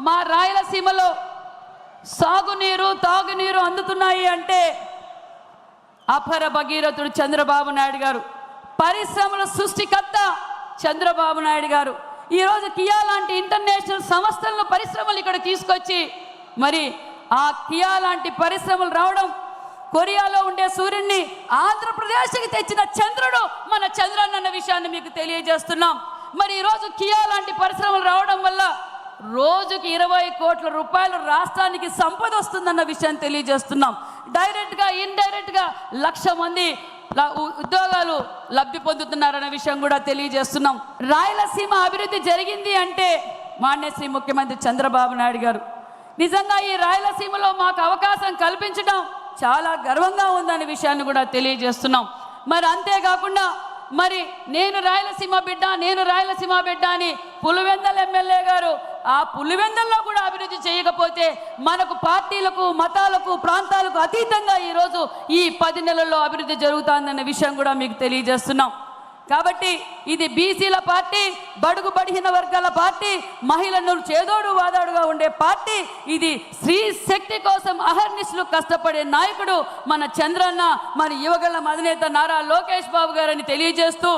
మా రాయలసీమలో సాగునీరు తాగునీరు అందుతున్నాయి అంటే అపర భగీరథుడు చంద్రబాబు నాయుడు గారు, పరిశ్రమల సృష్టికర్త చంద్రబాబు నాయుడు గారు. ఈరోజు కియా లాంటి ఇంటర్నేషనల్ సంస్థలను పరిశ్రమలు ఇక్కడ తీసుకొచ్చి మరి ఆ కియా లాంటి పరిశ్రమలు రావడం, కొరియాలో ఉండే సూర్యుడిని ఆంధ్రప్రదేశ్కి తెచ్చిన చంద్రుడు మన చంద్రన్న అన్న విషయాన్ని మీకు తెలియజేస్తున్నాం. మరి ఈరోజు కియా లాంటి పరిశ్రమలు రావడం వల్ల రోజుకి 20 కోట్ల రూపాయలు రాష్ట్రానికి సంపద వస్తుందన్న విషయాన్ని తెలియజేస్తున్నాం. డైరెక్ట్గా ఇండైరెక్ట్గా 1,00,000 మంది ఉద్యోగాలు లబ్ధి పొందుతున్నారన్న విషయం కూడా తెలియజేస్తున్నాం. రాయలసీమ అభివృద్ధి జరిగింది అంటే మాన్యశ్రీ ముఖ్యమంత్రి చంద్రబాబు నాయుడు గారు. నిజంగా ఈ రాయలసీమలో మాకు అవకాశం కల్పించడం చాలా గర్వంగా ఉందనే విషయాన్ని కూడా తెలియజేస్తున్నాం. మరి అంతేకాకుండా మరి నేను రాయలసీమ బిడ్డ అని పులివెందల ఎమ్మెల్యే గారు ఆ పులివెందల్లో కూడా అభివృద్ధి చేయకపోతే మనకు పార్టీలకు మతాలకు ప్రాంతాలకు అతీతంగా ఈరోజు ఈ 10 నెలల్లో అభివృద్ధి జరుగుతుందన్న విషయం కూడా మీకు తెలియజేస్తున్నాం. కాబట్టి ఇది బీసీల పార్టీ, బడుగు బడిహీన వర్గాల పార్టీ, మహిళలను చేదోడు వాదాడుగా ఉండే పార్టీ. ఇది స్త్రీ శక్తి కోసం అహర్నిశలు కష్టపడే నాయకుడు మన చంద్రన్న, మన యువగళం అధినేత నారా లోకేష్ బాబు గారని తెలియజేస్తూ